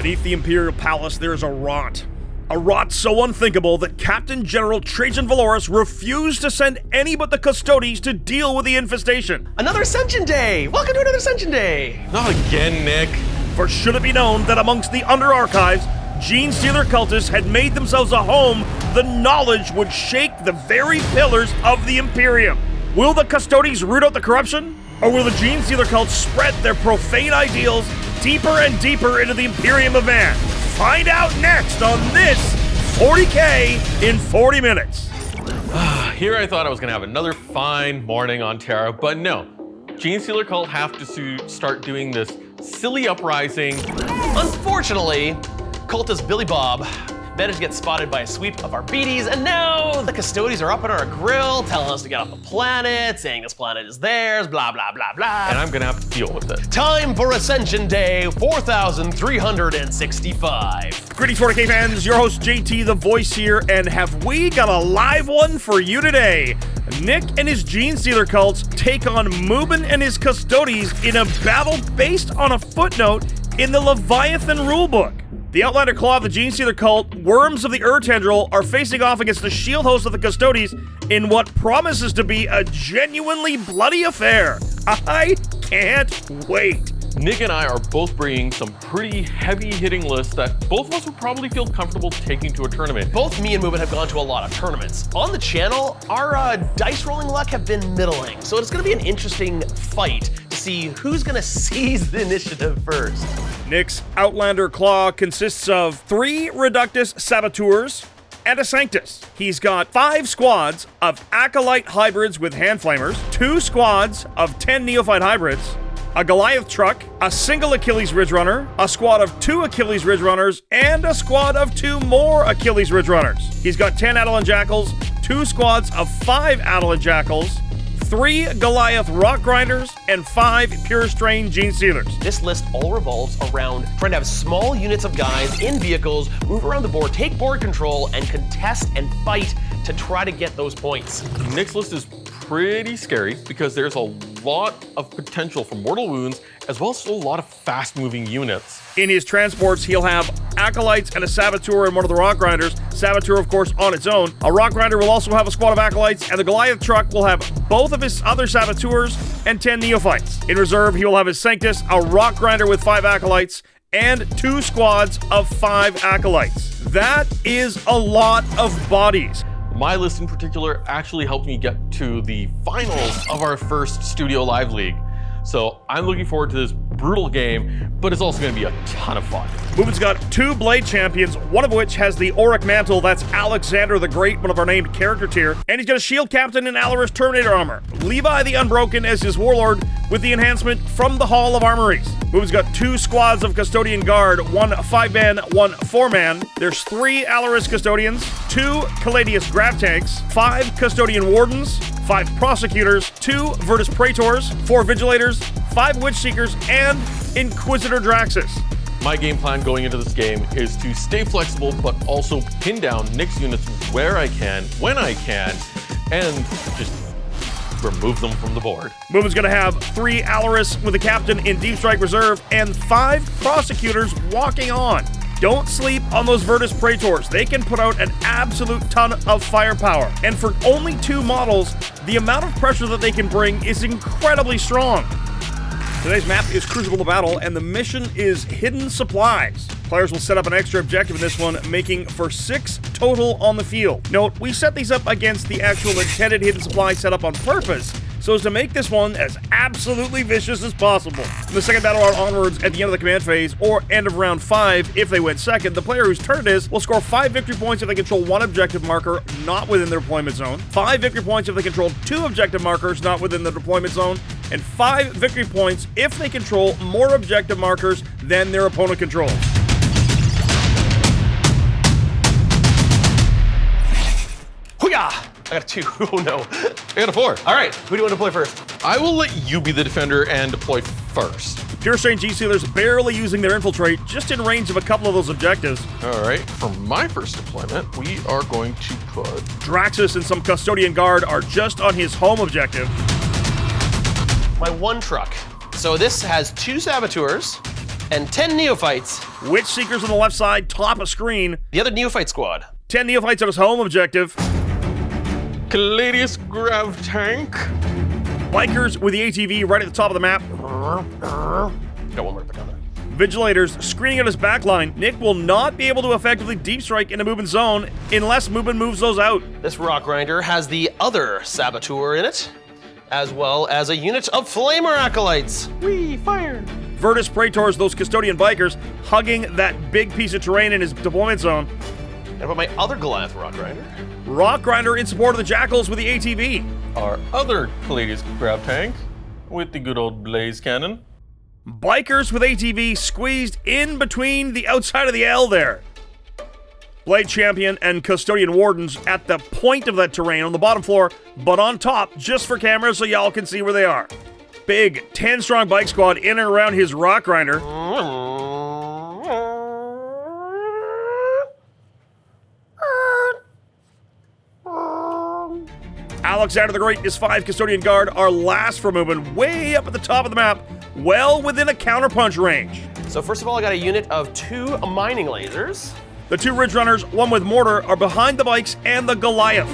Beneath the Imperial Palace, there is a rot. A rot so unthinkable that Captain General Trajan Valoris refused to send any but the Custodians to deal with the infestation. Another Ascension Day! Welcome to another Ascension Day! Not again, Nick. For should it be known that amongst the Under-Archives, Genestealer cultists had made themselves a home, the knowledge would shake the very pillars of the Imperium. Will the Custodians root out the corruption? Or will the Genestealer cult spread their profane ideals deeper and deeper into the Imperium of Man? Find out next on this 40K in 40 minutes. Here I thought I was gonna have another fine morning on Terra, but no. Genestealer Cult have to start doing this silly uprising. Unfortunately, cultist Billy Bob managed to get spotted by a sweep of our beaties, and now the Custodians are up in our grill, telling us to get off the planet, saying this planet is theirs, blah, blah, blah, blah. And I'm gonna have to deal with it. Time for Ascension Day 4365. Greetings 40K fans, your host JT the Voice here, and have we got a live one for you today. Nick and his Genestealer cults take on Mubin and his Custodians in a battle based on a footnote in the Leviathan rulebook. The Outlander Claw of the Genestealer cult, Wyrms of the Ur-Tendril, are facing off against the shield host of the Custodians in what promises to be a genuinely bloody affair. I can't wait. Nick and I are both bringing some pretty heavy-hitting lists that both of us would probably feel comfortable taking to a tournament. Both me and Mubin have gone to a lot of tournaments. On the channel, our dice rolling luck have been middling, so it's going to be an interesting fight to see who's going to seize the initiative first. Nick's Outlander Claw consists of 3 Reductus Saboteurs and a Sanctus. He's got 5 squads of Acolyte Hybrids with hand flamers, 2 squads of 10 Neophyte Hybrids, a Goliath Truck, a single Achilles Ridgerunner, a squad of 2 Achilles Ridgerunners, and a squad of 2 more Achilles Ridgerunners. He's got 10 Adolin Jackals, 2 squads of 5 Adolin Jackals, 3 Goliath Rock Grinders, and 5 Pure Strain Genestealers. This list all revolves around trying to have small units of guys in vehicles move around the board, take board control, and contest and fight to try to get those points. Nick's list is pretty scary because there's a lot of potential for mortal wounds as well as a lot of fast-moving units. In his transports, he'll have Acolytes and a Saboteur and one of the Rock Grinders. Saboteur, of course, on its own. A Rock Grinder will also have a squad of Acolytes, and the Goliath Truck will have both of his other Saboteurs and 10 Neophytes. In reserve, he will have his Sanctus, a Rock Grinder with 5 Acolytes, and 2 squads of 5 Acolytes. That is a lot of bodies. My list in particular actually helped me get to the finals of our first Studio Live League. So I'm looking forward to this brutal game, but it's also going to be a ton of fun. Mubin's got 2 Blade Champions, one of which has the Auric Mantle. That's Alexander the Great, one of our named character tier. And he's got a Shield Captain in Alaris Terminator armor. Levi the Unbroken as his Warlord with the enhancement from the Hall of Armories. Mubin's got 2 squads of Custodian Guard, 1 5-man, 1 4-man. There's 3 Alaris Custodians, 2 Caladius Grav Tanks, 5 Custodian Wardens, 5 Prosecutors, 2 Virtus Praetors, 4 Vigilators, 5 Witch Seekers, and Inquisitor Draxus. My game plan going into this game is to stay flexible, but also pin down Nick's units where I can, when I can, and just remove them from the board. Mubin's going to have 3 Alaris with a Captain in Deep Strike Reserve and 5 Prosecutors walking on. Don't sleep on those Virtus Praetors. They can put out an absolute ton of firepower. And for only 2 models, the amount of pressure that they can bring is incredibly strong. Today's map is Crucible to Battle, and the mission is Hidden Supplies. Players will set up an extra objective in this one, making for 6 total on the field. Note, we set these up against the actual intended hidden supply setup on purpose, so as to make this one as absolutely vicious as possible. From the second battle round onwards, at the end of the command phase, or end of round 5, if they win second, the player whose turn it is will score 5 victory points if they control 1 objective marker not within their deployment zone, 5 victory points if they control 2 objective markers not within the deployment zone, and 5 victory points if they control more objective markers than their opponent controls. Hoo-yah! I got a 2. Oh no. I got a 4. All right, who do you want to deploy first? I will let you be the defender and deploy first. Pure Strain Genestealers barely using their infiltrate, just in range of a couple of those objectives. All right, for my first deployment, we are going to put Draxus and some Custodian Guard are just on his home objective. My 1 truck. So this has 2 Saboteurs, and 10 Neophytes. Witch Seekers on the left side, top of screen. The other Neophyte squad. 10 Neophytes on his home objective. Gladius Grav Tank. Bikers with the ATV right at the top of the map. Got one more pick on there. Vigilators screening out his backline. Nick will not be able to effectively deep strike in a Mubin zone unless Mubin moves those out. This rock grinder has the other Saboteur in it, as well as a unit of Flamer Acolytes. Wee, fire. Virtus Praetors, those Custodian bikers, hugging that big piece of terrain in his deployment zone. And about my other Goliath rock grinder? Rock Grinder in support of the Jackals with the ATV. Our other Gladius Grav Tank with the good old Blaze Cannon. Bikers with ATV squeezed in between the outside of the L there. Blade Champion and Custodian Wardens at the point of that terrain on the bottom floor, but on top just for cameras so y'all can see where they are. Big 10-strong bike squad in and around his Rock Grinder. Alexander the Great and his 5 Custodian Guard are last for Mubin, way up at the top of the map, well within a counterpunch range. So first of all, I got a unit of 2 mining lasers. The 2 Ridgerunners, one with mortar, are behind the bikes and the Goliath.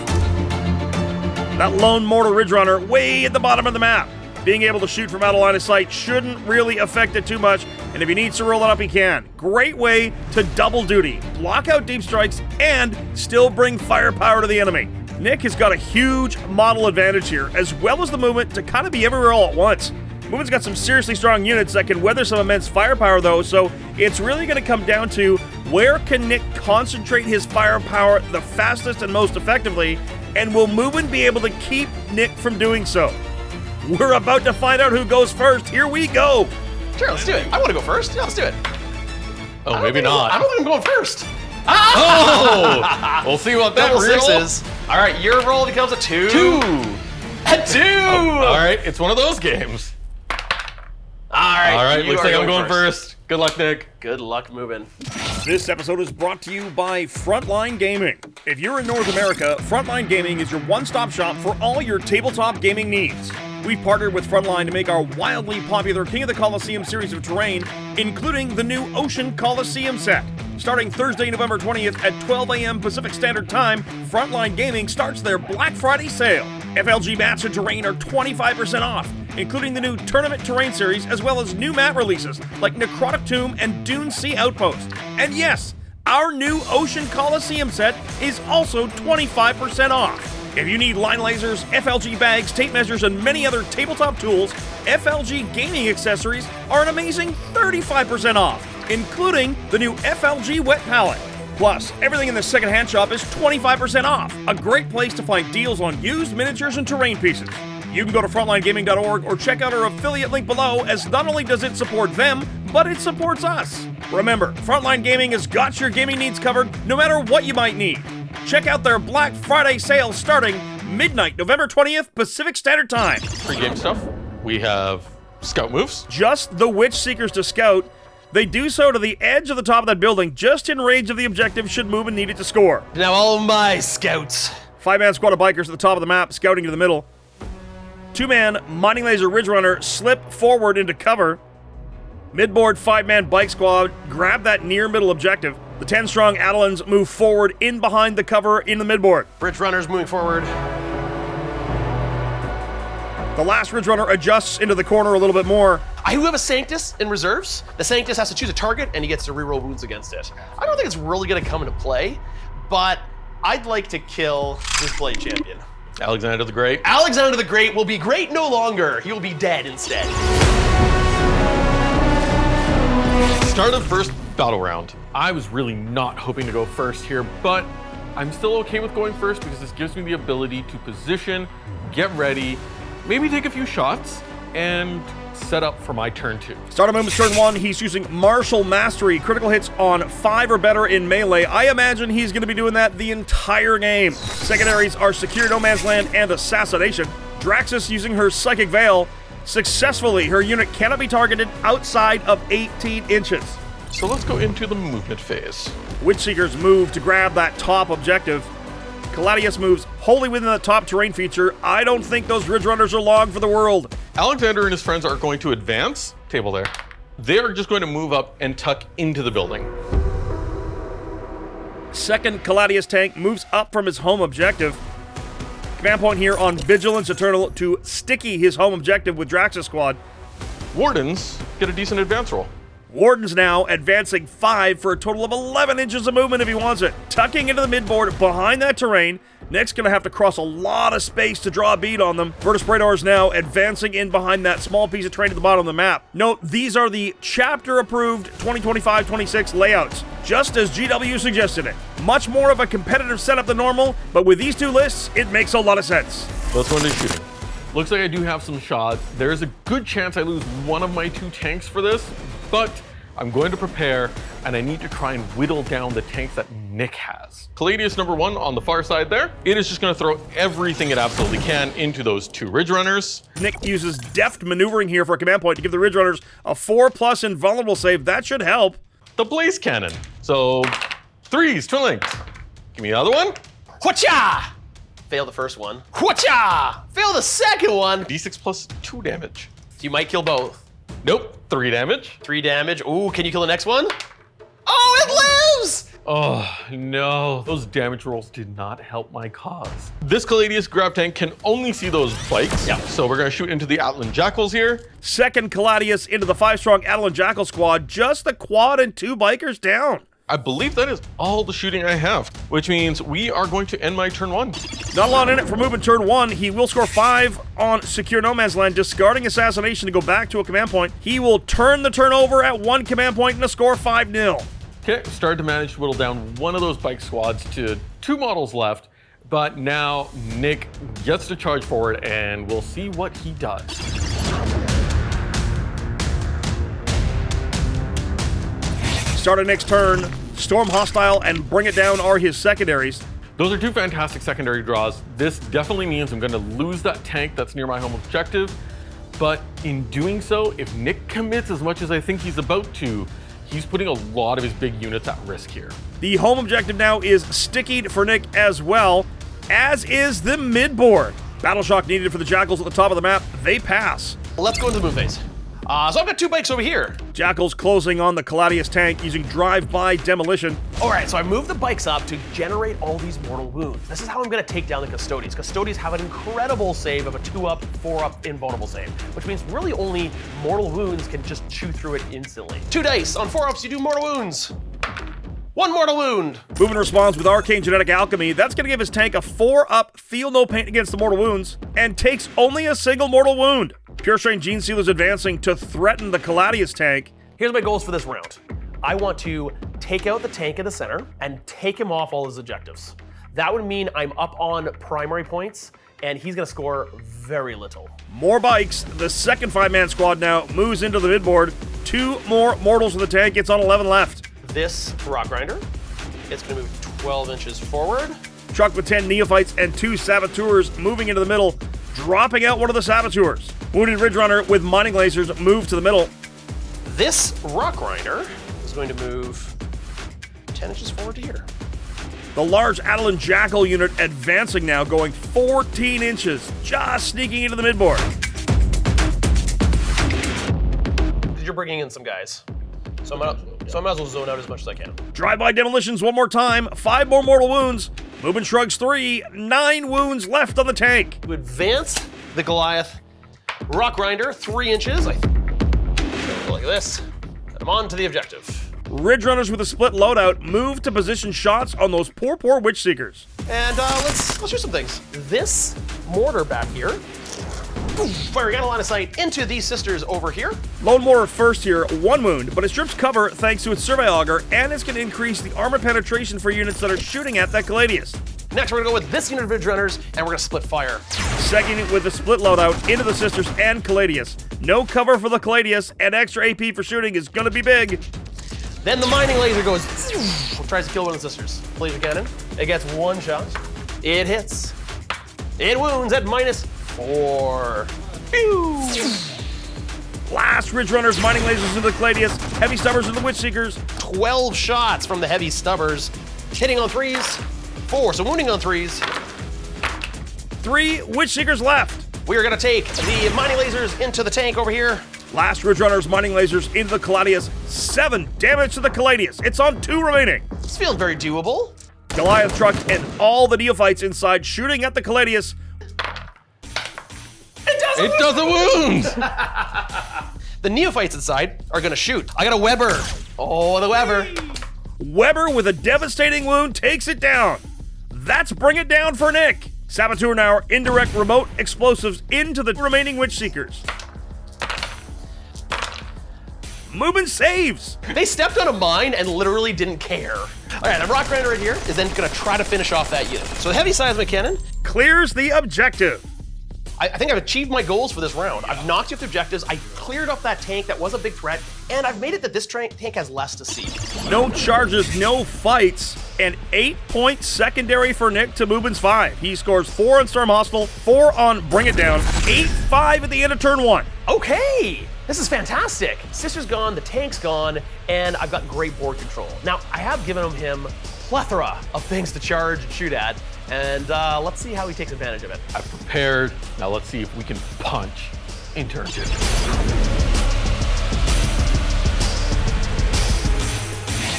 That lone mortar Ridgerunner way at the bottom of the map. Being able to shoot from out of line of sight shouldn't really affect it too much, and if he needs to roll it up, he can. Great way to double duty, block out deep strikes, and still bring firepower to the enemy. Nick has got a huge model advantage here, as well as the movement to kind of be everywhere all at once. Mubin's got some seriously strong units that can weather some immense firepower though, so it's really going to come down to where can Nick concentrate his firepower the fastest and most effectively, and will Mubin be able to keep Nick from doing so? We're about to find out who goes first. Here we go. Sure, let's do it. I want to go first. Yeah, let's do it. Oh, maybe not. I don't think I'm going first. Oh! We'll see what that Double real. sixes. All right, your roll becomes a 2. 2. A 2. All right, it's one of those games. All right, looks like I'm going first. Good luck, Nick. Good luck, Mubin. This episode is brought to you by Frontline Gaming. If you're in North America, Frontline Gaming is your one-stop shop for all your tabletop gaming needs. We've partnered with Frontline to make our wildly popular King of the Colosseum series of terrain, including the new Ocean Colosseum set. Starting Thursday, November 20th at 12 a.m. Pacific Standard Time, Frontline Gaming starts their Black Friday sale. FLG mats and terrain are 25% off, including the new Tournament Terrain series, as well as new mat releases like Necrotic Tomb and Dune Sea Outpost. And yes, our new Ocean Colosseum set is also 25% off. If you need line lasers, FLG bags, tape measures, and many other tabletop tools, FLG gaming accessories are an amazing 35% off, including the new FLG wet palette. Plus, everything in the secondhand shop is 25% off. A great place to find deals on used miniatures and terrain pieces. You can go to frontlinegaming.org or check out our affiliate link below, as not only does it support them, but it supports us. Remember, Frontline Gaming has got your gaming needs covered no matter what you might need. Check out their Black Friday sale starting midnight, November 20th, Pacific Standard Time. Pre-game stuff. We have scout moves. Just the Witch Seekers to scout. They do so to the edge of the top of that building, just in range of the objective should Mubin need it to score. Now all my scouts. 5-man squad of bikers at the top of the map, scouting to the middle. 2-man mining laser Ridgerunner slip forward into cover. Midboard 5-man bike squad grab that near middle objective. The 10-strong Adelans move forward in behind the cover in the midboard. Bridge runners moving forward. The last Ridgerunner adjusts into the corner a little bit more. I do have a Sanctus in reserves. The Sanctus has to choose a target and he gets to reroll wounds against it. I don't think it's really gonna come into play, but I'd like to kill this Blade Champion. Alexander the Great. Alexander the Great will be great no longer. He will be dead instead. Start of first battle round. I was really not hoping to go first here, but I'm still okay with going first because this gives me the ability to position, get ready, maybe take a few shots, and set up for my turn 2. Start of Mubi's turn 1, he's using Martial Mastery. Critical hits on 5 or better in melee. I imagine he's going to be doing that the entire game. Secondaries are Secure No Man's Land and Assassination. Draxus using her Psychic Veil. Successfully, her unit cannot be targeted outside of 18 inches. So let's go into the movement phase. Witch Seekers move to grab that top objective. Caladius moves wholly within the top terrain feature. I don't think those Ridgerunners are long for the world. Alexander and his friends are going to advance. Table there. They're just going to move up and tuck into the building. Second Goliath tank moves up from his home objective. Command point here on Vigilance Eternal to sticky his home objective with Drax's squad. Wardens get a decent advance roll. Warden's now advancing 5 for a total of 11 inches of movement if he wants it. Tucking into the midboard behind that terrain. Nick's going to have to cross a lot of space to draw a bead on them. Virtus Praetors now advancing in behind that small piece of terrain at the bottom of the map. Note, these are the chapter-approved 2025-26 layouts, just as GW suggested it. Much more of a competitive setup than normal, but with these two lists, it makes a lot of sense. Let's go into shooting. Looks like I do have some shots. There's a good chance I lose one of my 2 tanks for this, but I'm going to prepare, and I need to try and whittle down the tanks that Nick has. Caladius number 1 on the far side there. It is just going to throw everything it absolutely can into those 2 Ridgerunners. Nick uses deft maneuvering here for a command point to give the Ridgerunners a 4+ invulnerable save. That should help. The Blaze Cannon. So 3s, twin links. Give me another one. Whatcha! Fail the first one. Whatcha! Fail the second one. D6 plus 2 damage. So you might kill both. Nope, 3 damage. 3 damage. Ooh, can you kill the next one? Oh, it lives! Oh, no. Those damage rolls did not help my cause. This Caladius grab tank can only see those bikes. Yeah. So we're going to shoot into the Outland Jackals here. Second Caladius into the 5-strong Atlan Jackal squad. Just the quad and 2 bikers down. I believe that is all the shooting I have, which means we are going to end my turn 1. Not a lot in it for Mubin turn 1. He will score 5 on Secure No Man's Land, discarding Assassination to go back to a command point. He will turn the turn over at 1 command point and a score 5-0. Okay, started to manage to whittle down one of those bike squads to 2 models left, but now Nick gets to charge forward and we'll see what he does. Start of Nick's turn, Storm Hostile and Bring It Down are his secondaries. Those are 2 fantastic secondary draws. This definitely means I'm going to lose that tank that's near my home objective, but in doing so, if Nick commits as much as I think he's about to, he's putting a lot of his big units at risk here. The home objective now is stickied for Nick as well, as is the midboard. Battle Shock needed for the Jackals at the top of the map. They pass. Let's go into the move phase. So I've got 2 bikes over here. Jackals closing on the Caladius tank using drive-by demolition. All right, so I moved the bikes up to generate all these mortal wounds. This is how I'm gonna take down the Custodians. Custodians have an incredible save of a 2-up, 4-up invulnerable save, which means really only mortal wounds can just chew through it instantly. 2 dice, on 4-ups you do mortal wounds. 1 mortal wound. Mubin responds with Arcane Genetic Alchemy. That's going to give his tank a 4-up, feel no pain against the mortal wounds, and takes only a single mortal wound. Pure Strain Genestealer's advancing to threaten the Caladius tank. Here's my goals for this round. I want to take out the tank in the center and take him off all his objectives. That would mean I'm up on primary points, and he's gonna score very little. More bikes. The second 5-man squad now moves into the midboard. 2 more mortals in the tank. It's on 11 left. This rock grinder, it's gonna move 12 inches forward. Truck with 10 Neophytes and 2 Saboteurs moving into the middle, dropping out one of the Saboteurs. Wounded Ridgerunner with mining lasers move to the middle. This rock grinder is going to move 10 inches forward to here. The large Atlan Jackal unit advancing now, going 14 inches, just sneaking into the midboard. You're bringing in some guys. So I might as well zone out as much as I can. Drive-by demolitions one more time, 5 more mortal wounds. Mubin shrugs 3, 9 wounds left on the tank. To advance the Goliath rock grinder 3 inches. Like this. And I'm on to the objective. Ridgerunners with a split loadout move to position shots on those poor Witch Seekers. And let's shoot some things. This mortar back here, firing out a line of sight into these sisters over here. Lone Mortar first here, 1 wound, but it strips cover thanks to its Survey Auger, and it's going to increase the armor penetration for units that are shooting at that Caladius. Next, we're gonna go with this unit of Ridgerunners, and we're gonna split fire. Second unit with the split loadout into the Sisters and Caladius. No cover for the Caladius, and extra AP for shooting is gonna be big. Then the mining laser goes, tries to kill one of the Sisters. Laser cannon, it gets 1 shot. It hits. It wounds at -4. Pew! Last Ridgerunners, mining lasers into the Caladius, heavy stubbers into the Witch Seekers. 12 shots from the heavy stubbers, hitting on 3s, 4, so wounding on 3s. 3 Witch Seekers left. We are gonna take the mining lasers into the tank over here. Last Ridgerunners mining lasers into the Gladius. 7 damage to the Gladius. It's on 2 remaining. This feels very doable. Goliath Truck and all the Neophytes inside shooting at the Gladius. It does a wound! The Neophytes inside are gonna shoot. I got a Weber. Oh, the Weber. Weber with a devastating wound takes it down. That's bring it down for Nick. Saboteur now indirect remote explosives into the remaining Witch Seekers. Mubin saves. They stepped on a mine and literally didn't care. All right, a Rock Grinder right here is then gonna try to finish off that unit. So the heavy seismic cannon Clears the objective. I think I've achieved my goals for this round. I've knocked you off the objectives, I cleared up that tank that was a big threat, and I've made it that this tank has less to see. No charges, no fights, and 8-point secondary for Nick to Mubin's 5. He scores 4 on Storm Hostile, 4 on Bring It Down, 8-5 at the end of turn 1. Okay, this is fantastic. Sister's gone, the tank's gone, and I've got great board control. Now, I have given him plethora of things to charge and shoot at, and let's see how he takes advantage of it. I've prepared. Now let's see if we can punch in turn 2.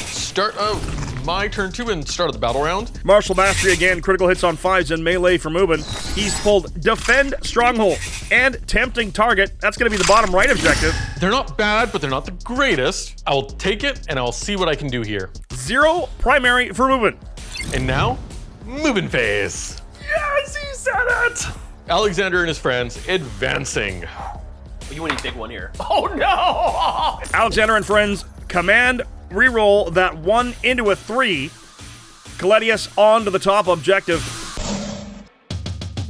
Start of my turn 2 and start of the battle round. Martial Mastery again, critical hits on 5s and melee for Mubin. He's pulled Defend Stronghold and Tempting Target. That's going to be the bottom right objective. They're not bad, but they're not the greatest. I will take it and I'll see what I can do here. 0 primary for Mubin. And now, Mubin phase. Yes, he said it! Alexander and his friends advancing. You want a big one here. Oh no! Alexander and friends command reroll that 1 into a 3. Gladius on to the top objective.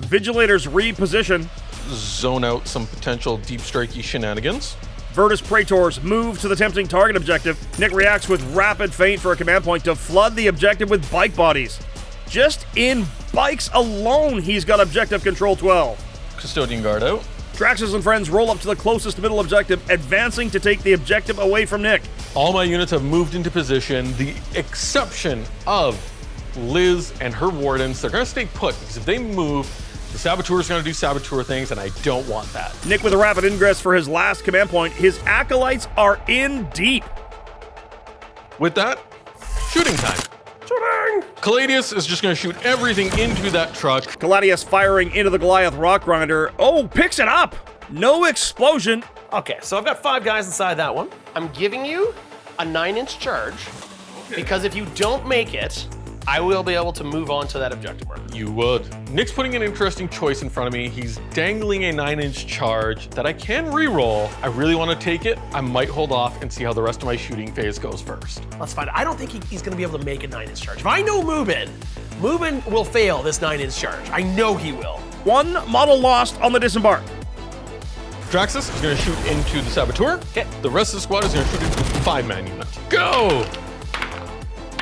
Vigilators reposition. Zone out some potential deep strikey shenanigans. Virtus Praetors move to the Tempting Target objective. Nick reacts with Rapid Feint for a command point to flood the objective with bike bodies. Just in bikes alone, he's got objective control 12. Custodian guard out. Draxus and friends roll up to the closest middle objective, advancing to take the objective away from Nick. All my units have moved into position, the exception of Liz and her wardens. They're gonna stay put because if they move, the Saboteur's gonna do Saboteur things, and I don't want that. Nick with a rapid ingress for his last command point. His Acolytes are in deep. With that, shooting time. Shooting! Caladius is just gonna shoot everything into that truck. Gladius firing into the Goliath Rock Grinder. Oh, picks it up! No explosion. Okay, so I've got 5 guys inside that one. I'm giving you a 9-inch charge, because if you don't make it, I will be able to move on to that objective mark. You would. Nick's putting an interesting choice in front of me. He's dangling a 9-inch charge that I can re-roll. I really want to take it. I might hold off and see how the rest of my shooting phase goes first. Let's find out. I don't think he's going to be able to make a 9-inch charge. If I know Mubin will fail this 9-inch charge. I know he will. 1 model lost on the disembark. Draxus is going to shoot into the Saboteur. Okay. The rest of the squad is going to shoot into the 5-man unit. Go!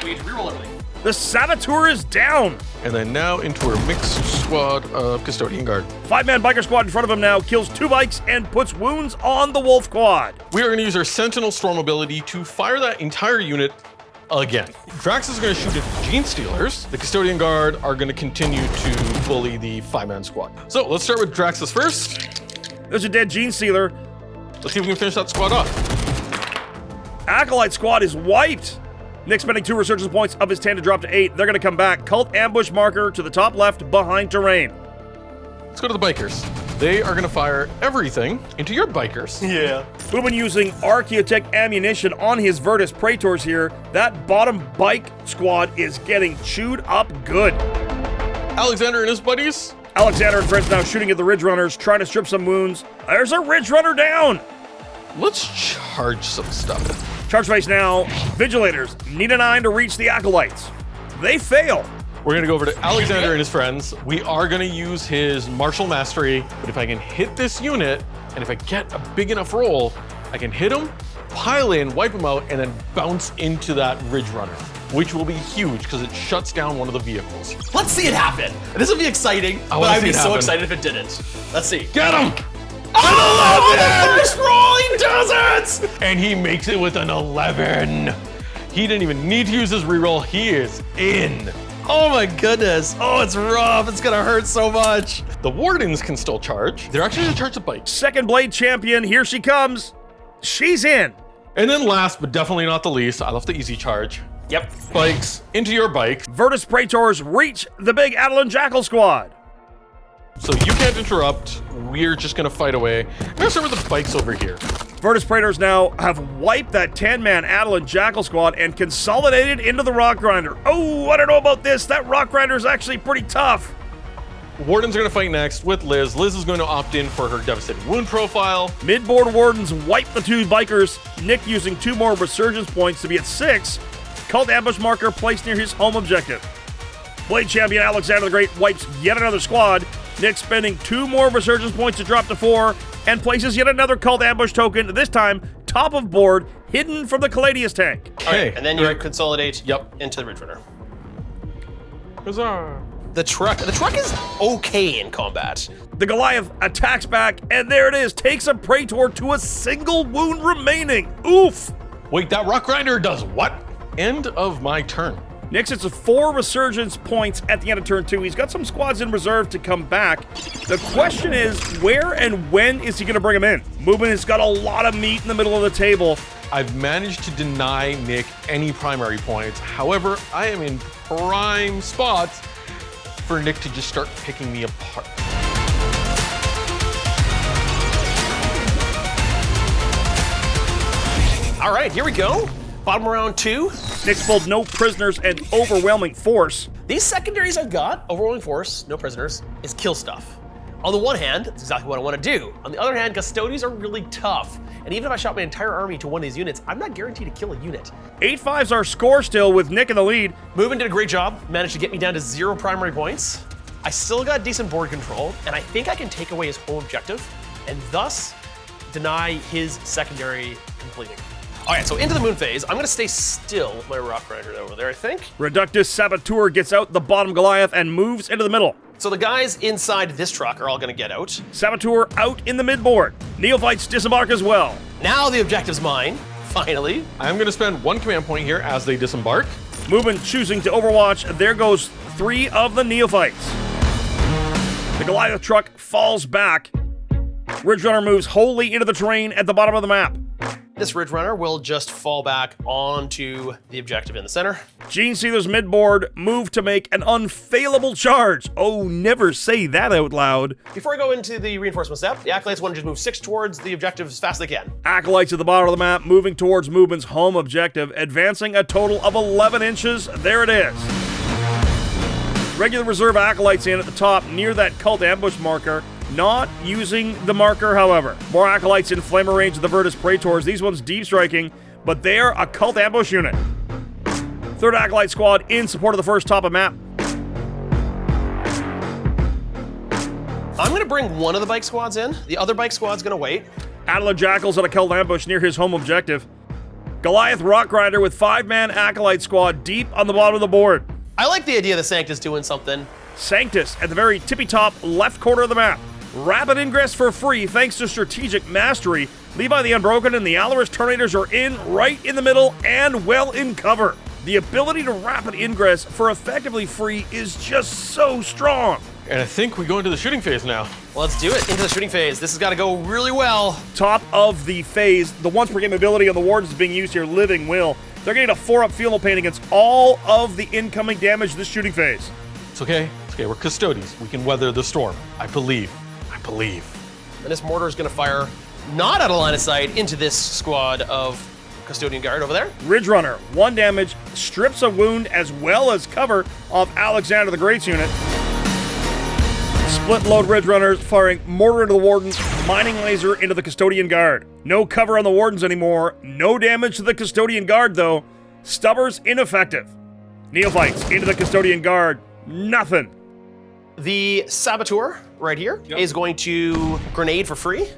We need to reroll everything. The Saboteur is down. And then now into our mixed squad of Custodian Guard. 5-man biker squad in front of him now kills 2 bikes and puts wounds on the Wolf Quad. We are going to use our Sentinel Storm ability to fire that entire unit again. Draxus is going to shoot at Genestealers. The Custodian Guard are going to continue to bully the 5-man squad. So let's start with Draxus first. There's a dead Genestealer. Let's see if we can finish that squad off. Acolyte squad is wiped. Nick spending 2 resurgence points of his 10 to drop to 8. They're going to come back. Cult ambush marker to the top left behind terrain. Let's go to the bikers. They are going to fire everything into your bikers. Yeah. Mubin using Archaeotech ammunition on his Virtus Praetors here. That bottom bike squad is getting chewed up good. Alexander and his buddies. Alexander and friends now shooting at the Ridgerunners, trying to strip some wounds. There's a Ridgerunner down. Let's charge some stuff. Charge phase now. Vigilators need a 9 to reach the Acolytes. They fail. We're going to go over to Alexander and his friends. We are going to use his Martial Mastery, but if I can hit this unit, and if I get a big enough roll, I can hit him, pile in, wipe him out, and then bounce into that Ridgerunner, which will be huge because it shuts down one of the vehicles. Let's see it happen. This would be exciting, but I'd be so excited if it didn't. Let's see. Get him! Oh, the does it! And he makes it with an 11. He didn't even need to use his reroll. He is in. Oh my goodness. Oh, it's rough. It's gonna hurt so much. The Wardens can still charge. They're actually gonna charge the bikes. Second blade champion, here she comes. She's in. And then last, but definitely not the least, I love the easy charge. Yep. Bikes into your bikes. Virtus Praetors reach the big Adelan Jackal squad. So you can't interrupt. We're just gonna fight away. I'm gonna start with the bikes over here. Virtus Praetors now have wiped that 10-man Adelan Jackal squad and consolidated into the Rock Grinder. Oh, I don't know about this. That Rock Grinder is actually pretty tough. Wardens are gonna fight next with Liz. Liz is going to opt in for her devastating wound profile. Midboard Wardens wipe the 2 bikers. Nick using 2 more Resurgence points to be at 6. Cult ambush marker placed near his home objective. Blade champion Alexander the Great wipes yet another squad. Nick spending 2 more Resurgence points to drop to 4 and places yet another cult ambush token, this time top of board, hidden from the Caladius tank. Okay. And then you consolidate into the Ridgerunner. Huzzah. The truck is okay in combat. The Goliath attacks back, and there it is, takes a Praetor to a single wound remaining. Oof! Wait, that Rock Grinder does what? End of my turn. Nick sits with 4 Resurgence points at the end of turn 2. He's got some squads in reserve to come back. The question is, where and when is he going to bring them in? Mubin has got a lot of meat in the middle of the table. I've managed to deny Nick any primary points. However, I am in prime spots for Nick to just start picking me apart. All right, here we go. Bottom round 2. Nick's pulled no prisoners and overwhelming force. These secondaries I've got, overwhelming force, no prisoners, is kill stuff. On the one hand, that's exactly what I want to do. On the other hand, Custodians are really tough. And even if I shot my entire army to one of these units, I'm not guaranteed to kill a unit. 8-5's our score still with Nick in the lead. Mubin did a great job, managed to get me down to 0 primary points. I still got decent board control, and I think I can take away his home objective, and thus deny his secondary completing. All right, so into the moon phase. I'm gonna stay still with my Rock Grinder over there, I think. Reductus Saboteur gets out the bottom Goliath and moves into the middle. So the guys inside this truck are all gonna get out. Saboteur out in the midboard. Neophytes disembark as well. Now the objective's mine, finally. I'm gonna spend 1 command point here as they disembark. Mubin choosing to overwatch. There goes 3 of the Neophytes. The Goliath truck falls back. Ridgerunner moves wholly into the terrain at the bottom of the map. This Ridgerunner will just fall back onto the objective in the center. Genestealer's midboard move to make an unfailable charge. Oh, never say that out loud. Before I go into the reinforcement step, the Acolytes want to just move 6 towards the objective as fast as they can. Acolytes at the bottom of the map moving towards Mubin's home objective, advancing a total of 11 inches. There it is. Regular reserve Acolytes in at the top near that cult ambush marker. Not using the marker, however. More Acolytes in flamer range of the Virtus Praetors. These ones deep striking, but they're a cult ambush unit. 3rd Acolyte squad in support of the first top of map. I'm gonna bring one of the bike squads in. The other bike squad's gonna wait. Adelan Jackals at a cult ambush near his home objective. Goliath Rock Grinder with 5-man Acolyte squad deep on the bottom of the board. I like the idea that Sanctus doing something. Sanctus at the very tippy-top left corner of the map. Rapid ingress for free thanks to strategic mastery. Levi the Unbroken and the Alaris Terminators are in right in the middle and well in cover. The ability to rapid ingress for effectively free is just so strong. And I think we go into the shooting phase now. Well, let's do it. Into the shooting phase. This has got to go really well. Top of the phase, the once per game ability on the Wardens is being used here, Living Will. They're getting a 4-up Feel No Pain against all of the incoming damage this shooting phase. It's okay. It's okay. We're Custodians. We can weather the storm. I believe. I believe. And this mortar is going to fire not out of line of sight into this squad of Custodian Guard over there. Ridgerunner, 1 damage, strips a wound as well as cover of Alexander the Great's unit. Split load Ridgerunners firing mortar into the Wardens, mining laser into the Custodian Guard. No cover on the Wardens anymore. No damage to the Custodian Guard though. Stubbers ineffective. Neophytes into the Custodian Guard. Nothing. The Saboteur right here is going to grenade for free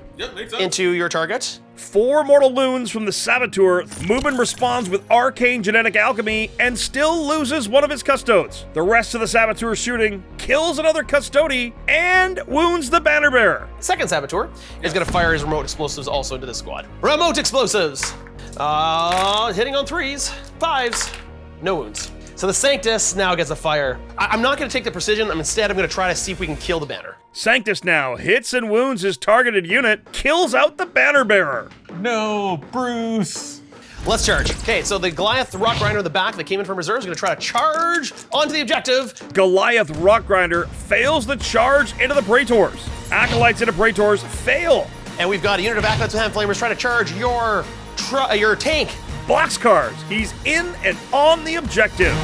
into your target. 4 mortal wounds from the Saboteur. Mubin responds with arcane genetic alchemy and still loses one of his custodes. The rest of the Saboteur shooting kills another custody and wounds the banner bearer. Second Saboteur is going to fire his remote explosives also into this squad. Remote explosives! Hitting on 3s, 5s, no wounds. So the Sanctus now gets a fire. I'm not gonna take the precision, instead I'm gonna try to see if we can kill the banner. Sanctus now hits and wounds his targeted unit, kills out the banner bearer. No, Bruce. Let's charge. Okay, so the Goliath Rock Grinder in the back that came in from reserves is gonna try to charge onto the objective. Goliath Rock Grinder fails the charge into the Praetors. Acolytes into Praetors fail. And we've got a unit of Acolytes with Hand Flamers trying to charge your tank. Boxcars, he's in and on the objective.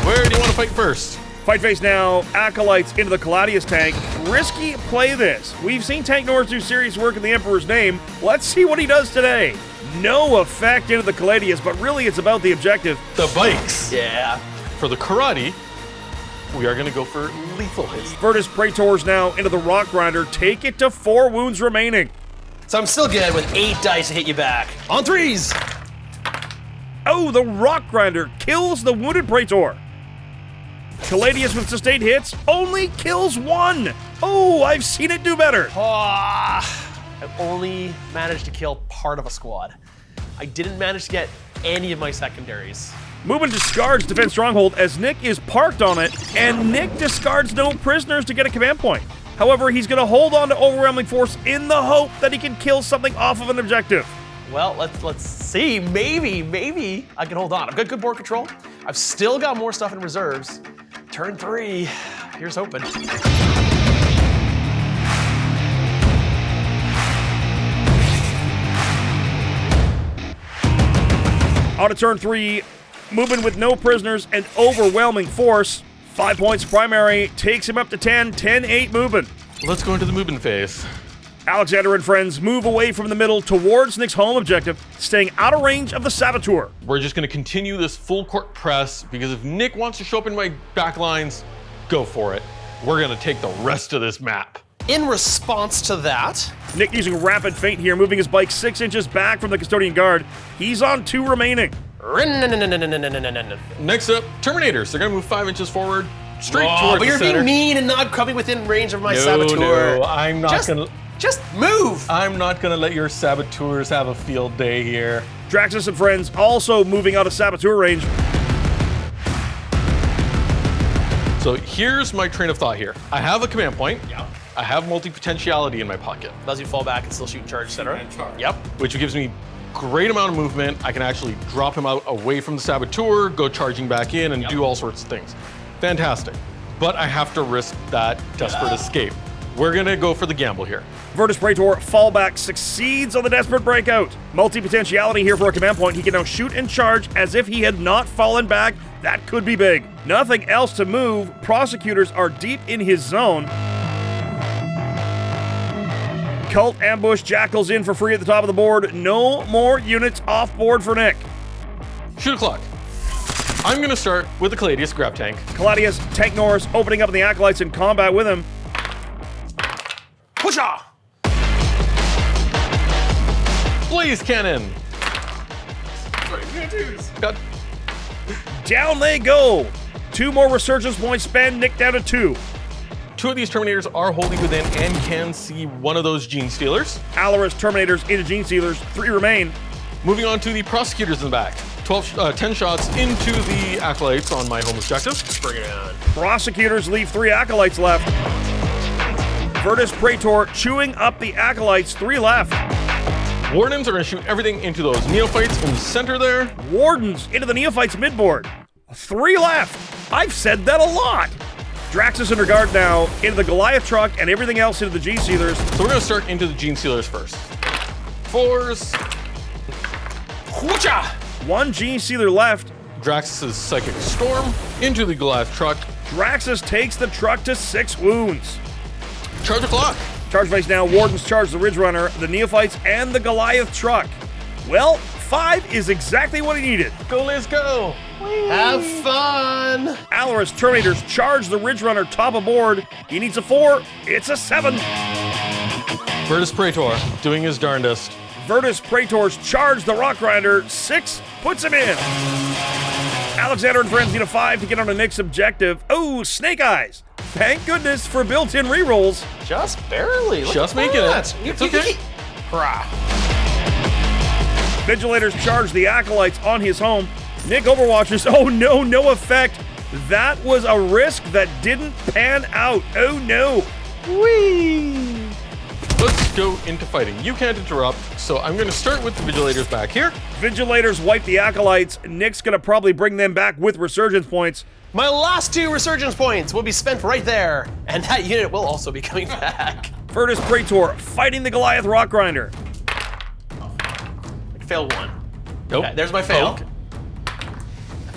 Where do you want to fight first? Fight phase now, Acolytes into the Caladius tank. Risky play this. We've seen Tank Norris do serious work in the Emperor's name. Let's see what he does today. No effect into the Caladius, but really it's about the objective. The bikes. Yeah. For the karate, we are going to go for lethal hits. Virtus Praetors now into the Rock Grinder. Take it to 4 wounds remaining. So I'm still good with 8 dice to hit you back. On 3s. Oh, the Rock Grinder kills the wounded Praetor. Caladius with sustained hits only kills 1. Oh, I've seen it do better. I only managed to kill part of a squad. I didn't manage to get any of my secondaries. Mubin discards Defense Stronghold as Nick is parked on it, and Nick discards no prisoners to get a command point. However, he's going to hold on to Overwhelming Force in the hope that he can kill something off of an objective. Well, let's see. Maybe I can hold on. I've got good board control. I've still got more stuff in reserves. Turn 3. Here's hoping. On to turn 3, Mubin with no prisoners and Overwhelming Force. 5 points primary, takes him up to 10, 10-8 Mubin. Let's go into the Mubin phase. Alexander and friends move away from the middle towards Nick's home objective, staying out of range of the Saboteur. We're just going to continue this full court press because if Nick wants to show up in my back lines, go for it. We're going to take the rest of this map. In response to that, Nick using rapid feint here, moving his bike 6 inches back from the Custodian Guard. He's on 2 remaining. Next up, Terminators. They're going to move 5 inches forward, straight towards but the you're center. being mean and not coming within range of my No, Saboteur. no, I'm not going to. Just move. I'm not going to let your Saboteurs have a field day here. Draxus and friends also moving out of Saboteur range. So here's my train of thought here. I have a command point. Yeah. I have multi-potentiality in my pocket. Allows you to fall back and still shoot and charge, etc. Yep. Which gives me great amount of movement. I can actually drop him out away from the Saboteur, go charging back in, and do all sorts of things. Fantastic. But I have to risk that desperate escape. We're gonna go for the gamble here. Virtus Praetor fallback succeeds on the desperate breakout. Multi-potentiality here for a command point. He can now shoot and charge as if he had not fallen back. That could be big. Nothing else to move. Prosecutors are deep in his zone. Cult ambush Jackals in for free at the top of the board. No more units off board for Nick. Shoot a clock. I'm gonna start with the Caladius grab tank. Caladius, Tank Norris opening up the Acolytes in combat with him. Pusha! Blaze cannon. Got Down they go. 2 more resurgence points spent. Nick down to 2. 2 of these Terminators are wholly within and can see one of those Genestealers. Alaris Terminators into Genestealers. 3 remain. Moving on to the Prosecutors in the back. 10 shots into the Acolytes on my home objective. Bring it on. Prosecutors leave 3 Acolytes left. Virtus Praetor chewing up the Acolytes. 3 left. Wardens are going to shoot everything into those Neophytes in the center there. Wardens into the Neophytes midboard. 3 left. I've said that a lot. Draxus under guard now into the Goliath Truck and everything else into the Genestealers. So we're going to start into the Genestealers first. 4s. Whoocha! 1 Genestealer left. Draxus' Psychic Storm into the Goliath Truck. Draxus takes the truck to 6 wounds. Charge the clock. Charge phase now. Wardens charge the Ridgerunner, the Neophytes, and the Goliath Truck. Well, 5 is exactly what he needed. Go, let's go. Have fun! Alaris Terminators charge the Ridgerunner top aboard. He needs a 4. It's a 7. Virtus Praetor doing his darndest. Virtus Praetors charge the Rock Grinder. 6 puts him in. Alexander and friends need a 5 to get on a Nick's objective. Oh, Snake Eyes. Thank goodness for built-in rerolls. Just barely. Look Just at making that. it. It's okay. Hurrah. Vigilators charge the Acolytes on his home. Nick overwatches. Oh no, no effect. That was a risk that didn't pan out. Oh no. Whee! Let's go into fighting. You can't interrupt, so I'm gonna start with the Vigilators back here. Vigilators wipe the Acolytes. Nick's gonna probably bring them back with Resurgence points. My last 2 Resurgence points will be spent right there, and that unit will also be coming back. Virtus Praetor fighting the Goliath Rock Grinder. Failed 1. Nope. Okay, there's my fail. Poke.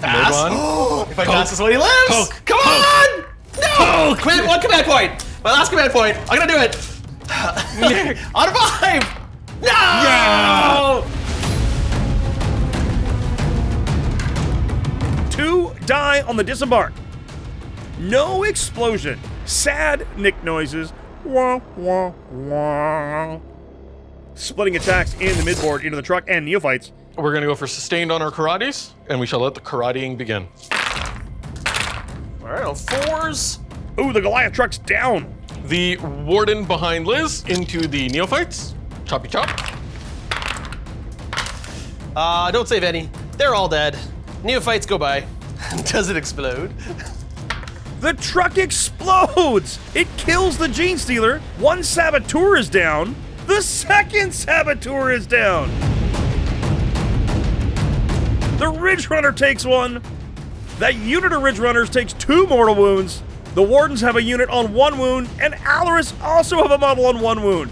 Pass. One. If I pass this one, he lives. Poke. Come on! No! Command, 1 command point. My last command point. I'm gonna do it. Out of 5. No! Yeah! 2 die on the disembark. No explosion. Sad Nick noises. Wah, wah, wah. Splitting attacks in the midboard into the truck and Neophytes. We're gonna go for sustained on our karates, and we shall let the karateing begin. All right, on 4s. Ooh, the Goliath Truck's down. The Warden behind Liz into the Neophytes. Choppy chop. Don't save any. They're all dead. Neophytes go by. Does it explode? The truck explodes. It kills the Genestealer. 1 Saboteur is down. The 2nd Saboteur is down. The Ridgerunner takes 1. That unit of Ridgerunners takes 2 mortal wounds. The Wardens have a unit on 1 wound, and Alaris also have a model on 1 wound.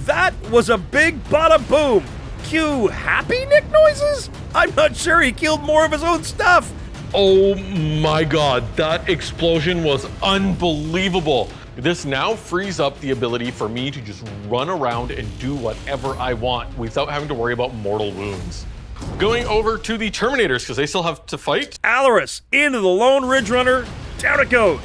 That was a big bada boom. Cue happy Nick noises? I'm not sure he killed more of his own stuff. Oh my god, that explosion was unbelievable. This now frees up the ability for me to just run around and do whatever I want without having to worry about mortal wounds. Going over to the Terminators, because they still have to fight. Alaris into the lone Ridgerunner. Down it goes.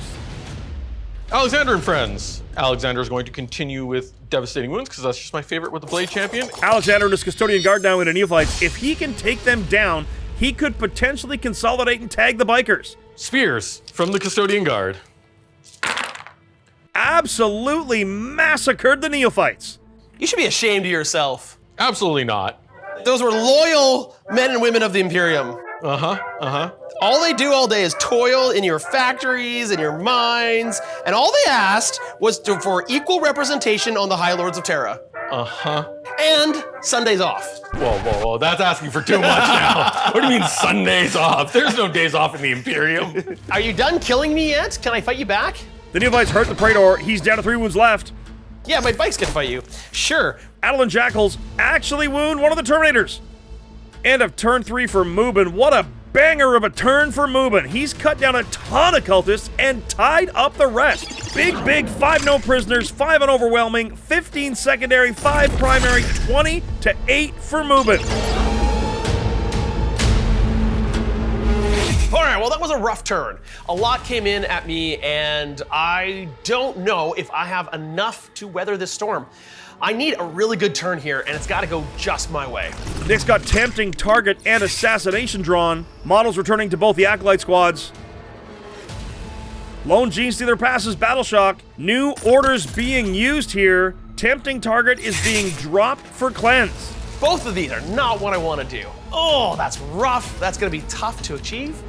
Alexander and friends. Alexander is going to continue with devastating wounds, because that's just my favorite with the Blade Champion. Alexander and his Custodian Guard now into Neophytes. If he can take them down, he could potentially consolidate and tag the bikers. Spears from the Custodian Guard. Absolutely massacred the Neophytes. You should be ashamed of yourself. Absolutely not. Those were loyal men and women of the Imperium. All they do all day is toil in your factories, in your mines, and all they asked was for equal representation on the High Lords of Terra. And Sundays off. Whoa, that's asking for too much now. What do you mean Sundays off? There's no days off in the Imperium. Are you done killing me yet? Can I fight you back? The Neophytes hurt the Praetor. He's down to 3 wounds left. Yeah, my bikes can fight you. Sure. Adeline Jackals actually wound one of the Terminators. End of turn 3 for Mubin. What a banger of a turn for Mubin. He's cut down a ton of cultists and tied up the rest. Big, 5 no prisoners, 5 unoverwhelming, 15 secondary, 5 primary, 20-8 for Mubin. All right, well, that was a rough turn. A lot came in at me, and I don't know if I have enough to weather this storm. I need a really good turn here, and it's got to go just my way. Nick's got Tempting Target and Assassination drawn. Models returning to both the Acolyte squads. Lone Genestealer passes Battle Shock. New orders being used here. Tempting Target is being dropped for Cleanse. Both of these are not what I want to do. Oh, that's rough. That's going to be tough to achieve.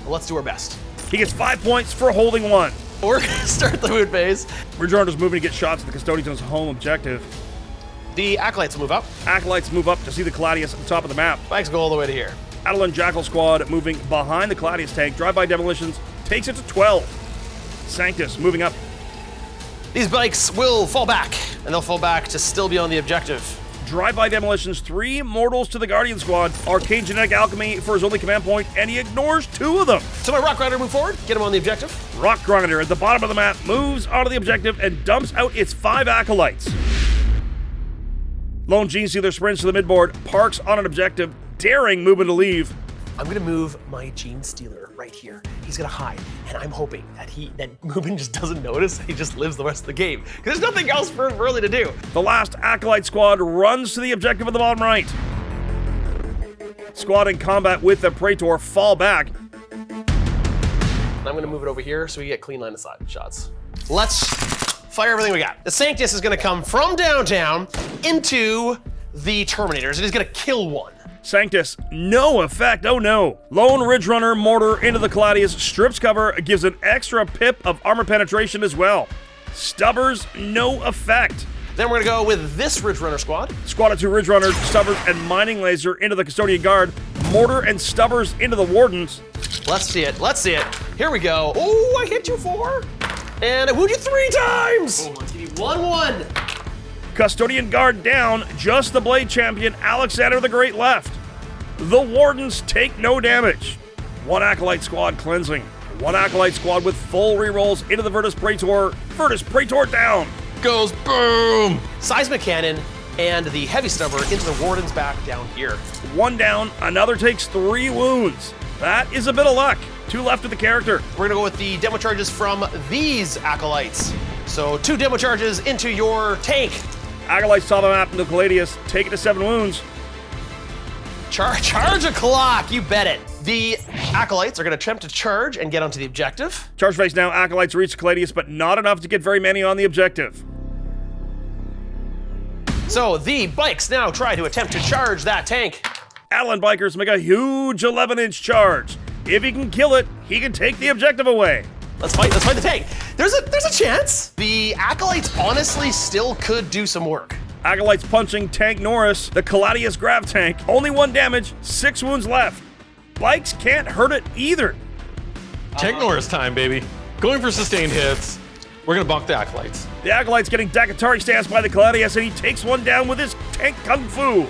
But let's do our best. He gets 5 points for holding 1. We're going to start the mood phase. Ridgerunner's moving to get shots at the Custodians' home objective. The Acolytes will move up. Acolytes move up to see the Caladius at the top of the map. Bikes go all the way to here. Adeline Jackal squad moving behind the Caladius tank. Drive-by demolitions takes it to 12. Sanctus moving up. These bikes will fall back, and they'll fall back to still be on the objective. Drive-by demolitions, 3 mortals to the Guardian squad. Arcane Genetic Alchemy for his only command point, and he ignores 2 of them. So my Rock Grinder move forward, get him on the objective. Rock Grinder at the bottom of the map moves onto the objective and dumps out its 5 Acolytes. Lone Genestealer sprints to the midboard, parks on an objective, daring Mubin to leave. I'm gonna move my Genestealer right here. He's gonna hide, and I'm hoping that Mubin just doesn't notice, and he just lives the rest of the game. Because there's nothing else for him really to do. The last Acolyte squad runs to the objective at the bottom right. Squad in combat with the Praetor fall back. I'm gonna move it over here so we get clean line of sight shots. Let's fire everything we got. The Sanctus is gonna come from downtown into the Terminators, and he's gonna kill one. Sanctus, no effect, oh no. Lone Ridgerunner mortar into the Gladius, strips cover, gives an extra pip of armor penetration as well. Stubbers, no effect. Then we're gonna go with this Ridgerunner squad. Squad of 2 Ridgerunners, Stubbers, and Mining Laser into the Custodian Guard. Mortar and Stubbers into the Wardens. Let's see it, let's see it. Here we go. Oh, I hit you 4. And I wound you 3 times. Oh, let's give you 1-1. Custodian Guard down, just the Blade Champion, Alexander the Great left. The Wardens take no damage. 1 Acolyte squad cleansing. 1 Acolyte squad with full rerolls into the Virtus Praetor. Virtus Praetor down. Goes boom! Seismic Cannon and the Heavy Stubber into the Warden's back down here. 1 down, another takes 3 wounds. That is a bit of luck. 2 left of the character. We're gonna go with the demo charges from these Acolytes. So 2 demo charges into your tank. Acolytes top of the map into Gladius, take it to 7 wounds. Charge a clock, you bet it. The Acolytes are gonna attempt to charge and get onto the objective. Charge phase now, Acolytes reach Gladius, but not enough to get very many on the objective. So the bikes now try to attempt to charge that tank. Adeline bikers make a huge 11-inch charge. If he can kill it, he can take the objective away. Let's fight the tank. There's a chance. The Acolytes honestly still could do some work. Acolytes punching Tank Norris, the Gladius grav tank. Only 1 damage, 6 wounds left. Bikes can't hurt it either. Tank Norris time, baby. Going for sustained hits. We're gonna bonk the Acolytes. The Acolyte's getting Dakatari stance by the Gladius, and he takes 1 down with his tank kung fu.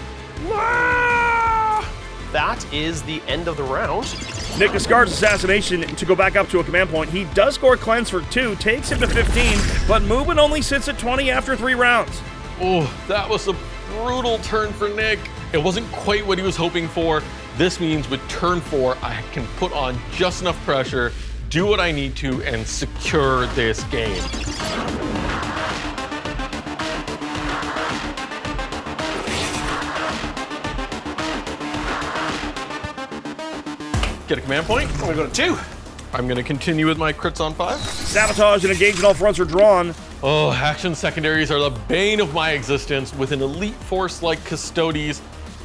That is the end of the round. Nick discards Assassination to go back up to a command point. He does score Cleanse for 2, takes him to 15, but Mubin only sits at 20 after 3 rounds. Oh, that was a brutal turn for Nick. It wasn't quite what he was hoping for. This means with turn 4, I can put on just enough pressure, do what I need to, and secure this game. Get a command point. I'm gonna go to 2. I'm gonna continue with my crits on 5. Sabotage and engage in all fronts are drawn. Oh, action secondaries are the bane of my existence. With an elite force like Custodes,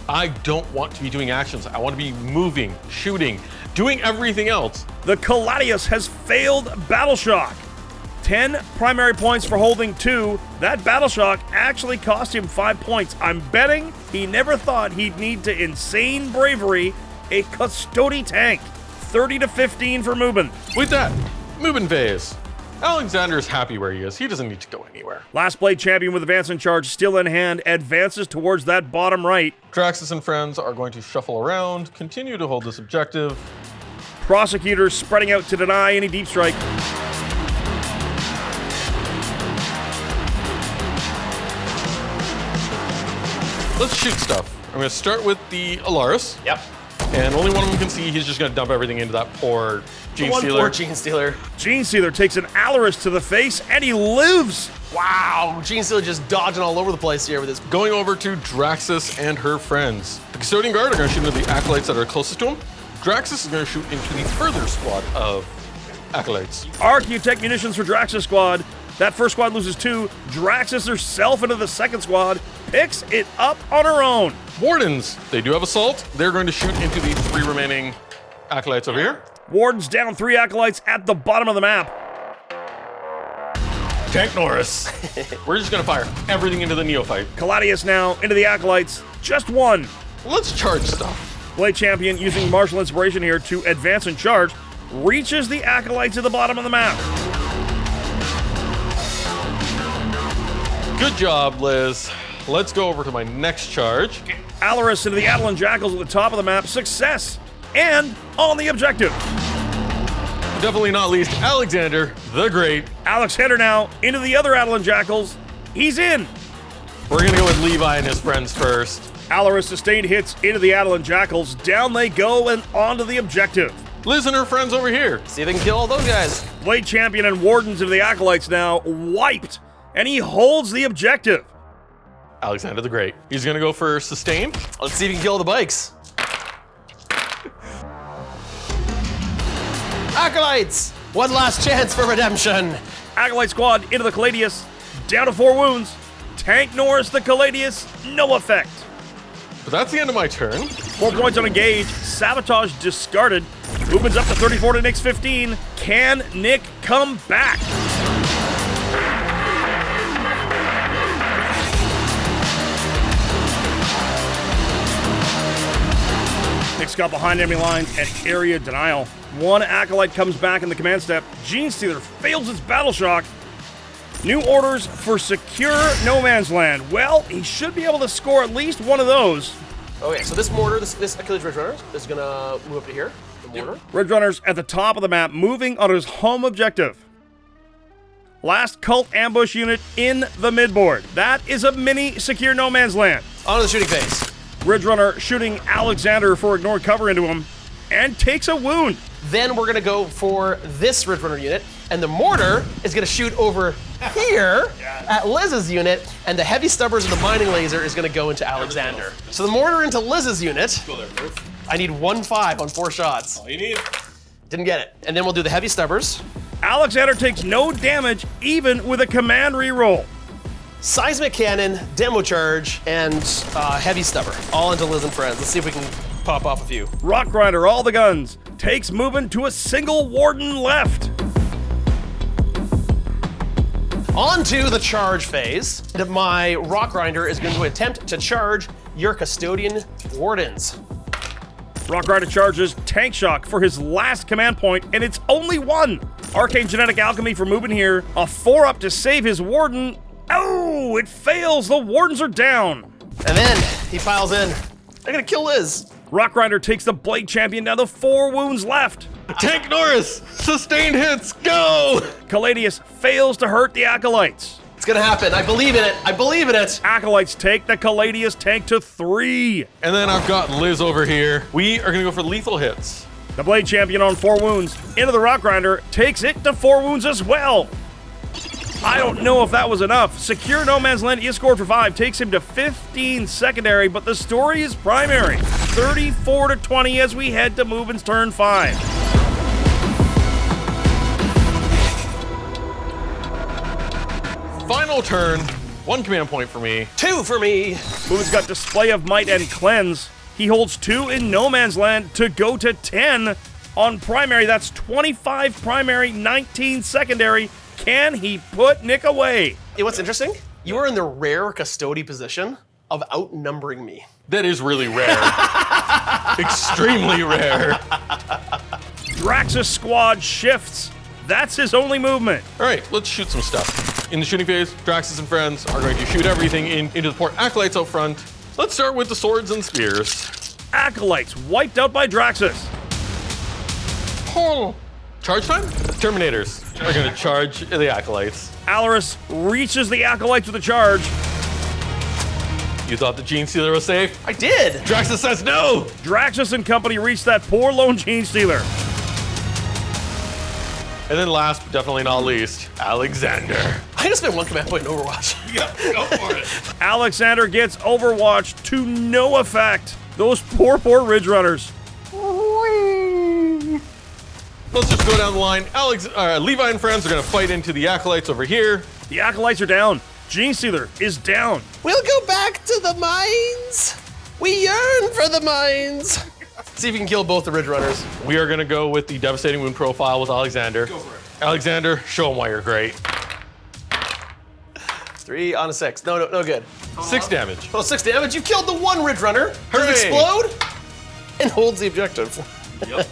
I don't want to be doing actions. I want to be moving, shooting, doing everything else. The Gladius has failed Battle Shock. 10 primary points for holding 2. That Battle Shock actually cost him 5 points. I'm betting he never thought he'd need to insane bravery a Custodian tank. 30 to 15 for Mubin. With that, Mubin phase. Alexander's happy where he is. He doesn't need to go anywhere. Last Blade Champion with advance and charge still in hand, advances towards that bottom right. Draxus and friends are going to shuffle around, continue to hold this objective. Prosecutors spreading out to deny any deep strike. Let's shoot stuff. I'm going to start with the Alaris. Yep. And only one of them can see. He's just going to dump everything into that poor Poor Genestealer. Genestealer. Genestealer takes an Alaris to the face, and he lives. Wow, Genestealer just dodging all over the place here with his. Going over to Draxus and her friends. The Custodian Guard are going to shoot into the Acolytes that are closest to him. Draxus is going to shoot into the further squad of Acolytes. Architect munitions for Draxus squad. That first squad loses 2. Draxus herself into the second squad, picks it up on her own. Wardens, they do have assault. They're going to shoot into the 3 remaining Acolytes over here. Wardens down 3 Acolytes at the bottom of the map. Tank Norris. We're just going to fire everything into the Neophyte. Gladius now into the Acolytes. Just 1. Let's charge stuff. Blade Champion using martial inspiration here to advance and charge. Reaches the Acolytes at the bottom of the map. Good job, Liz. Let's go over to my next charge. Alaris into the Adeline Jackals at the top of the map. Success! And on the objective. Definitely not least, Alexander the Great. Alexander now into the other Adeline Jackals. He's in. We're going to go with Levi and his friends first. Alaris sustained hits into the Adeline Jackals. Down they go and onto the objective. Liz and her friends over here. See if they can kill all those guys. Blade Champion and Wardens of the Acolytes now wiped. And he holds the objective. Alexander the Great. He's going to go for sustain. Let's see if he can kill the bikes. Acolytes! One last chance for redemption. Acolyte squad into the Gladius. Down to 4 wounds. Tank Norris the Gladius. No effect. But that's the end of my turn. 4 points on a gauge. Sabotage discarded. Mubin's up to 34 to Nick's 15. Can Nick come back? Nick's got behind enemy lines and area denial. One Acolyte comes back in the command step. Genestealer fails its battle shock. New orders for secure no man's land. Well, he should be able to score at least one of those. Okay, so this mortar, this Achilles Ridgerunners is gonna move up to here. The mortar. Ridgerunners at the top of the map, moving on his home objective. Last cult ambush unit in the midboard. That is a mini secure no man's land. On to the shooting phase. Ridgerunner shooting Alexander for ignored cover into him and takes a wound. Then we're gonna go for this Ridgerunner unit, and the mortar is gonna shoot over here at Liz's unit, and the heavy stubbers and the mining laser is gonna go into Alexander. So the mortar into Liz's unit. Go there, bro. I need 1-5 on 4 shots. All you need. Didn't get it. And then we'll do the heavy stubbers. Alexander takes no damage even with a command reroll. Seismic cannon, demo charge, and heavy stubber. All into Liz and friends. Let's see if we can pop off a few. Rock Grinder, all the guns, takes Mubin to a single warden left. On to the charge phase. My Rock Grinder is going to attempt to charge your Custodian Wardens. Rock Grinder charges Tank Shock for his last command point, and it's only one. Arcane Genetic Alchemy for Mubin here. A 4-up to save his Warden. Oh, it fails. The Wardens are down. And then he piles in. I'm gonna kill Liz. Rock Grinder takes the Blade Champion down to 4 wounds left. Tank Norris, sustained hits, go! Caladius fails to hurt the Acolytes. It's gonna happen. I believe in it. I believe in it. Acolytes take the Caladius tank to 3. And then I've got Liz over here. We are gonna go for lethal hits. The Blade Champion on 4 wounds. Into the Rock Grinder, takes it to 4 wounds as well. I don't know if that was enough. Secure No Man's Land is scored for 5, takes him to 15 secondary, but the story is primary. 34 to 20 as we head to Mubin's turn 5. Final turn, 1 command point for me. 2 for me. Mubin's got Display of Might and Cleanse. He holds 2 in No Man's Land to go to 10 on primary. That's 25 primary, 19 secondary. Can he put Nick away? Hey, what's interesting? You are in the rare custody position of outnumbering me. That is really rare. Extremely rare. Draxus squad shifts. That's his only movement. All right, let's shoot some stuff. In the shooting phase, Draxus and friends are going to shoot everything into the port Acolytes out front. Let's start with the swords and spears. Acolytes wiped out by Draxus. Oh. Charge time? Terminators are going to charge the Acolytes. Alaris reaches the Acolytes with a charge. You thought the Genestealer was safe? I did. Draxus says no! Draxus and company reach that poor lone Genestealer. And then last, but definitely not least, Alexander. I just spent 1 command point in Overwatch. Yeah, go for it. Alexander gets Overwatch to no effect. Those poor Ridgerunners. Let's just go down the line. Levi and friends are going to fight into the Acolytes over here. The Acolytes are down. Genestealer is down. We'll go back to the mines. We yearn for the mines. See if you can kill both the Ridgerunners. We are going to go with the devastating wound profile with Alexander. Go for it. Alexander, show him why you're great. 3 on a 6. No good. 6 damage. Oh, 6 damage. You killed the 1 Ridgerunner. Does Hooray. it explode? And holds the objective. Yep.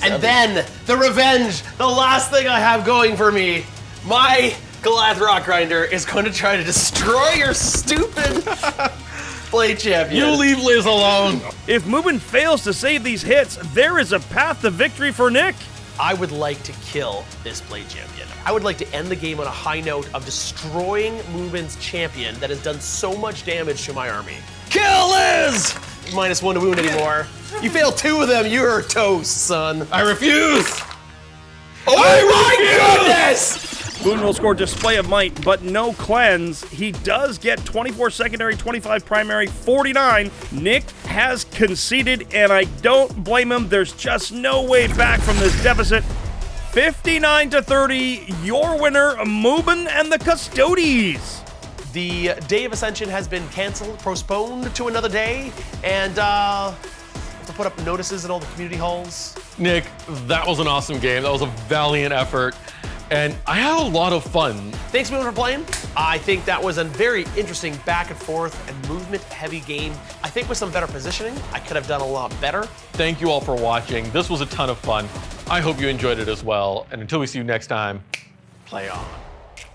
And then the revenge. The last thing I have going for me. My Goliath Rock Grinder is going to try to destroy your stupid Blade Champion. You leave Liz alone. If Mubin fails to save these hits, there is a path to victory for Nick. I would like to kill this Blade Champion. I would like to end the game on a high note of destroying Mubin's champion that has done so much damage to my army. Kill Liz! -1 to wound anymore. You failed 2 of them, you're toast, son. I refuse. Oh my goodness! Boone will score Display of Might, but no Cleanse. He does get 24 secondary, 25 primary, 49. Nick has conceded, and I don't blame him. There's just no way back from this deficit. 59 to 30, your winner, Mubin and the Custodians. The day of Ascension has been canceled, postponed to another day, and have to put up notices in all the community halls. Nick, that was an awesome game. That was a valiant effort. And I had a lot of fun. Thanks, Mubin, for playing. I think that was a very interesting back and forth and movement-heavy game. I think with some better positioning, I could have done a lot better. Thank you all for watching. This was a ton of fun. I hope you enjoyed it as well. And until we see you next time, play on.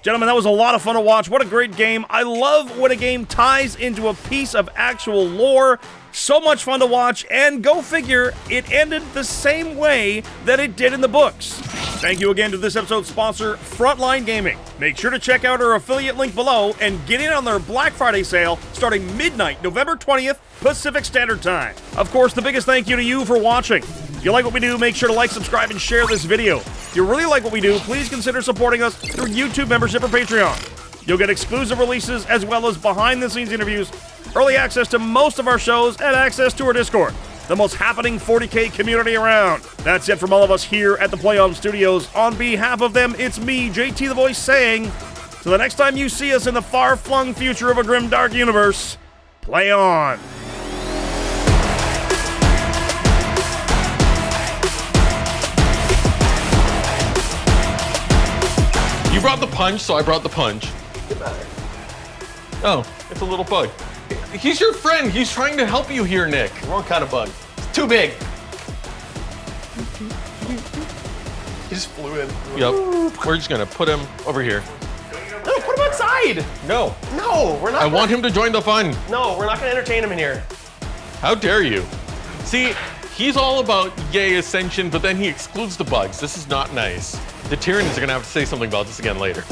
Gentlemen, that was a lot of fun to watch. What a great game. I love when a game ties into a piece of actual lore. So much fun to watch, and go figure, it ended the same way that it did in the books. Thank you again to this episode's sponsor, Frontline Gaming. Make sure to check out our affiliate link below and get in on their Black Friday sale starting midnight, November 20th, Pacific Standard Time. Of course, the biggest thank you to you for watching. If you like what we do, make sure to like, subscribe, and share this video. If you really like what we do, please consider supporting us through YouTube membership or Patreon. You'll get exclusive releases as well as behind-the-scenes interviews, early access to most of our shows, and access to our Discord, the most happening 40K community around. That's it from all of us here at the Play On Studios. On behalf of them, it's me, JT the Voice, saying, till the next time you see us in the far-flung future of a grim, dark universe, play on. You brought the punch, so I brought the punch. Oh, it's a little bug. He's your friend. He's trying to help you here, Nick. Wrong kind of bug. It's too big. He just flew in. Yep. We're just gonna put him over here. No, put him outside. No. No, we're not. I want him to join the fun. No, we're not gonna entertain him in here. How dare you? See, he's all about yay Ascension, but then he excludes the bugs. This is not nice. The Tyranids are gonna have to say something about this again later.